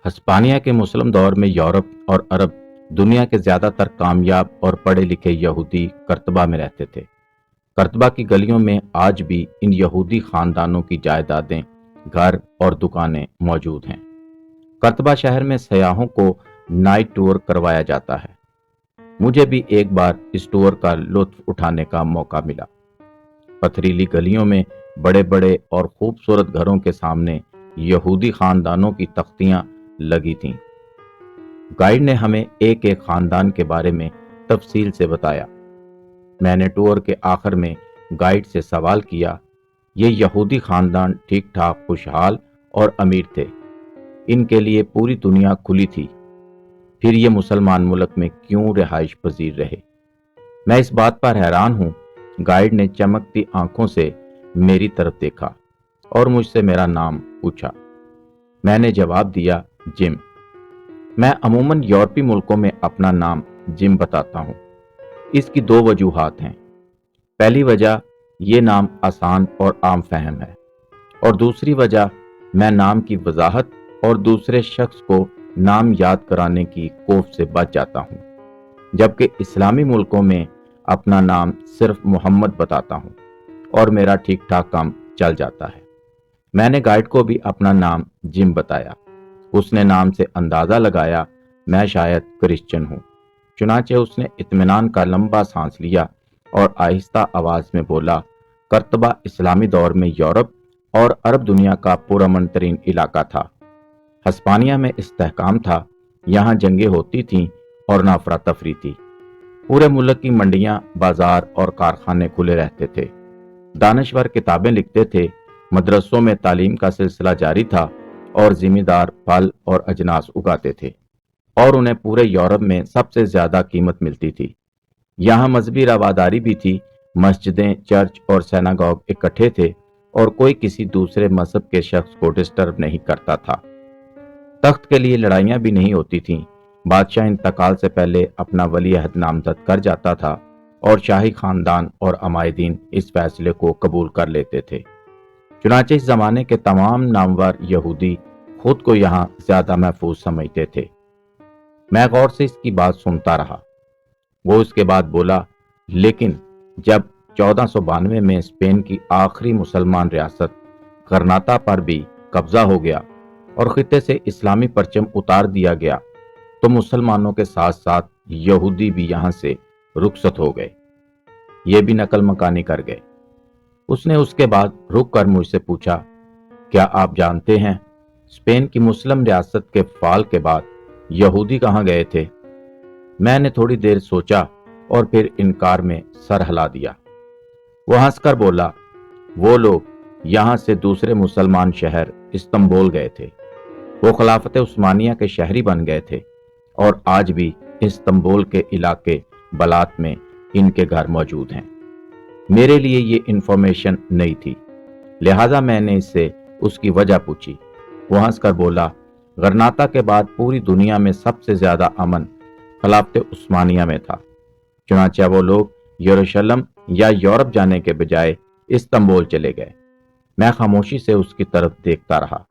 ہسپانیہ کے مسلم دور میں یورپ اور عرب دنیا کے زیادہ تر کامیاب اور پڑھے لکھے یہودی کرتبہ میں رہتے تھے۔ کرتبہ کی گلیوں میں آج بھی ان یہودی خاندانوں کی جائیدادیں، گھر اور دکانیں موجود ہیں۔ کرتبہ شہر میں سیاحوں کو نائٹ ٹور کروایا جاتا ہے۔ مجھے بھی ایک بار اس ٹور کا لطف اٹھانے کا موقع ملا۔ پتھریلی گلیوں میں بڑے بڑے اور خوبصورت گھروں کے سامنے یہودی خاندانوں کی تختیاں لگی تھیں۔ گائیڈ نے ہمیں ایک ایک خاندان کے بارے میں تفصیل سے بتایا۔ میں نے ٹور کے آخر میں گائیڈ سے سوال کیا، یہ یہودی خاندان ٹھیک ٹھاک خوشحال اور امیر تھے، ان کے لیے پوری دنیا کھلی تھی، پھر یہ مسلمان ملک میں کیوں رہائش پذیر رہے؟ میں اس بات پر حیران ہوں۔ گائیڈ نے چمکتی آنکھوں سے میری طرف دیکھا اور مجھ سے میرا نام پوچھا۔ میں نے جواب دیا، جم۔ میں عموماً یورپی ملکوں میں اپنا نام جم بتاتا ہوں۔ اس کی دو وجوہات ہیں۔ پہلی وجہ یہ نام آسان اور عام فہم ہے، اور دوسری وجہ میں نام کی وضاحت اور دوسرے شخص کو نام یاد کرانے کی خوف سے بچ جاتا ہوں، جبکہ اسلامی ملکوں میں اپنا نام صرف محمد بتاتا ہوں اور میرا ٹھیک ٹھاک کام چل جاتا ہے۔ میں نے گائیڈ کو بھی اپنا نام جم بتایا۔ اس نے نام سے اندازہ لگایا میں شاید کرسچن ہوں، چنانچہ اس نے اطمینان کا لمبا سانس لیا اور آہستہ آواز میں بولا، کرتبہ اسلامی دور میں یورپ اور عرب دنیا کا پرامن ترین علاقہ تھا۔ ہسپانیہ میں استحکام تھا، یہاں جنگیں ہوتی تھیں اور نہ افراتفری تھی۔ پورے ملک کی منڈیاں، بازار اور کارخانے کھلے رہتے تھے۔ دانشور کتابیں لکھتے تھے، مدرسوں میں تعلیم کا سلسلہ جاری تھا اور ذمہ دار پھل اور اجناس اگاتے تھے، اور انہیں پورے یورپ میں سب سے زیادہ قیمت ملتی تھی۔ یہاں مذہبی رواداری بھی تھی، مسجدیں، چرچ اور سیناگوگ اکٹھے تھے اور کوئی کسی دوسرے مذہب کے شخص کو ڈسٹرب نہیں کرتا تھا۔ تخت کے لیے لڑائیاں بھی نہیں ہوتی تھیں۔ بادشاہ انتقال سے پہلے اپنا ولی عہد نامزد کر جاتا تھا اور شاہی خاندان اور عمائدین اس فیصلے کو قبول کر لیتے تھے۔ چنانچہ اس زمانے کے تمام نامور یہودی خود کو یہاں زیادہ محفوظ سمجھتے تھے۔ میں غور سے اس کی بات سنتا رہا۔ وہ اس کے بعد بولا، لیکن جب 1492 میں اسپین کی آخری مسلمان ریاست غرناطہ پر بھی قبضہ ہو گیا اور خطے سے اسلامی پرچم اتار دیا گیا، تو مسلمانوں کے ساتھ ساتھ یہودی بھی یہاں سے رخصت ہو گئے، یہ بھی نقل مکانی کر گئے۔ اس نے اس کے بعد رک کر مجھ سے پوچھا، کیا آپ جانتے ہیں اسپین کی مسلم ریاست کے فال کے بعد یہودی کہاں گئے تھے؟ میں نے تھوڑی دیر سوچا اور پھر انکار میں سر ہلا دیا۔ وہ ہنس کر بولا، وہ لوگ یہاں سے دوسرے مسلمان شہر استنبول گئے تھے۔ وہ خلافت عثمانیہ کے شہری بن گئے تھے اور آج بھی استنبول کے علاقے بلات میں ان کے گھر موجود ہیں۔ میرے لیے یہ انفارمیشن نئی تھی، لہٰذا میں نے اس سے اس کی وجہ پوچھی۔ وہ ہنس کر بولا، غرناطہ کے بعد پوری دنیا میں سب سے زیادہ امن خلافت عثمانیہ میں تھا، چنانچہ وہ لوگ یروشلم یا یورپ جانے کے بجائے استنبول چلے گئے۔ میں خاموشی سے اس کی طرف دیکھتا رہا۔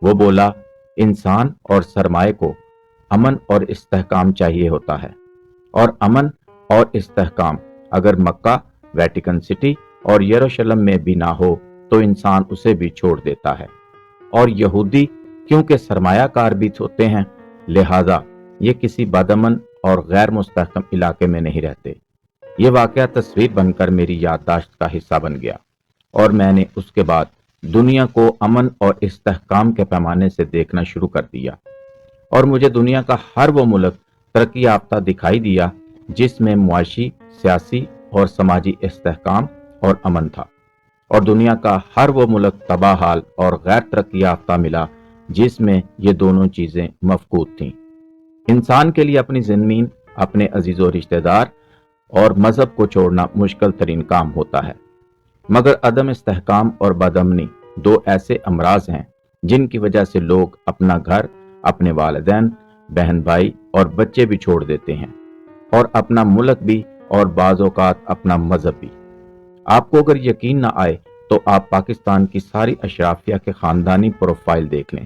وہ بولا، انسان اور سرمائے کو امن اور استحکام چاہیے ہوتا ہے، اور امن اور استحکام اگر مکہ، ویٹیکن سٹی اور یروشلم میں بھی نہ ہو تو انسان اسے بھی چھوڑ دیتا ہے، اور یہودی کیونکہ سرمایہ کار بھی ہوتے ہیں، لہذا یہ کسی بدامن اور غیر مستحکم علاقے میں نہیں رہتے۔ یہ واقعہ تصویر بن کر میری یادداشت کا حصہ بن گیا، اور میں نے اس کے بعد دنیا کو امن اور استحکام کے پیمانے سے دیکھنا شروع کر دیا، اور مجھے دنیا کا ہر وہ ملک ترقی یافتہ دکھائی دیا جس میں معاشی، سیاسی اور سماجی استحکام اور امن تھا، اور دنیا کا ہر وہ ملک تباہ حال اور غیر ترقی یافتہ ملا جس میں یہ دونوں چیزیں مفقود تھیں۔ انسان کے لیے اپنی زمین، اپنے عزیز و رشتہ دار اور مذہب کو چھوڑنا مشکل ترین کام ہوتا ہے، مگر عدم استحکام اور بدامنی دو ایسے امراض ہیں جن کی وجہ سے لوگ اپنا گھر، اپنے والدین، بہن بھائی اور بچے بھی چھوڑ دیتے ہیں، اور اپنا ملک بھی، اور بعض اوقات اپنا مذہب بھی۔ آپ کو اگر یقین نہ آئے تو آپ پاکستان کی ساری اشرافیہ کے خاندانی پروفائل دیکھ لیں۔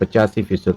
85%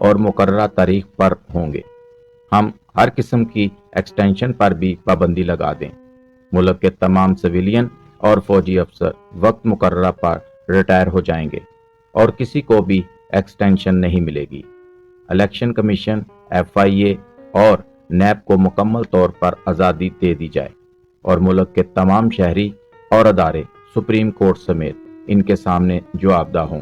اور مقررہ تاریخ پر ہوں گے۔ ہم ہر قسم کی ایکسٹینشن پر بھی پابندی لگا دیں۔ ملک کے تمام سویلین اور فوجی افسر وقت مقررہ پر ریٹائر ہو جائیں گے اور کسی کو بھی ایکسٹینشن نہیں ملے گی۔ الیکشن کمیشن، ایف آئی اے اور نیب کو مکمل طور پر آزادی دے دی جائے اور ملک کے تمام شہری اور ادارے سپریم کورٹ سمیت ان کے سامنے جوابدہ ہوں۔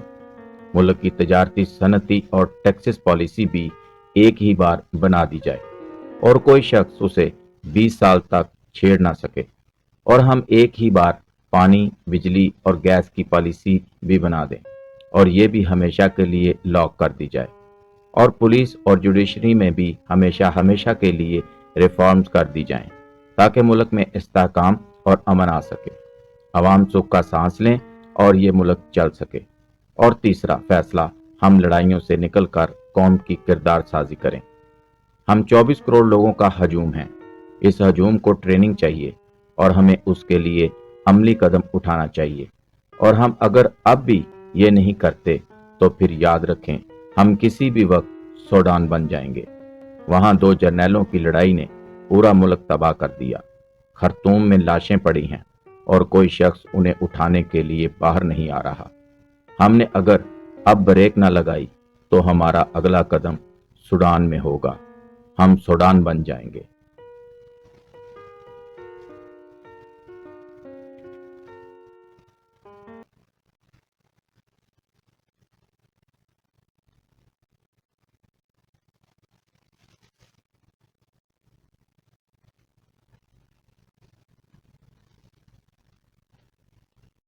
ملک کی تجارتی، صنعتی اور ٹیکسز پالیسی بھی ایک ہی بار بنا دی جائے اور کوئی شخص اسے 20 سال تک چھیڑ نہ سکے، اور ہم ایک ہی بار پانی، بجلی اور گیس کی پالیسی بھی بنا دیں اور یہ بھی ہمیشہ کے لیے لاک کر دی جائے، اور پولیس اور جوڈیشری میں بھی ہمیشہ کے لیے ریفارمز کر دی جائیں تاکہ ملک میں استحکام اور امن آ سکے، عوام سکھ کا سانس لیں اور یہ ملک چل سکے۔ اور تیسرا فیصلہ، ہم لڑائیوں سے نکل کر قوم کی کردار سازی کریں۔ ہم 24 کروڑ لوگوں کا ہجوم ہیں۔ اس ہجوم کو ٹریننگ چاہیے اور ہمیں اس کے لیے عملی قدم اٹھانا چاہیے، اور ہم اگر اب بھی یہ نہیں کرتے تو پھر یاد رکھیں ہم کسی بھی وقت سوڈان بن جائیں گے۔ وہاں 2 جرنیلوں کی لڑائی نے پورا ملک تباہ کر دیا۔ خرطوم میں لاشیں پڑی ہیں اور کوئی شخص انہیں اٹھانے کے لیے باہر نہیں آ رہا۔ ہم نے اگر اب بریک نہ لگائی تو ہمارا اگلا قدم سوڈان میں ہوگا۔ ہم سوڈان بن جائیں گے۔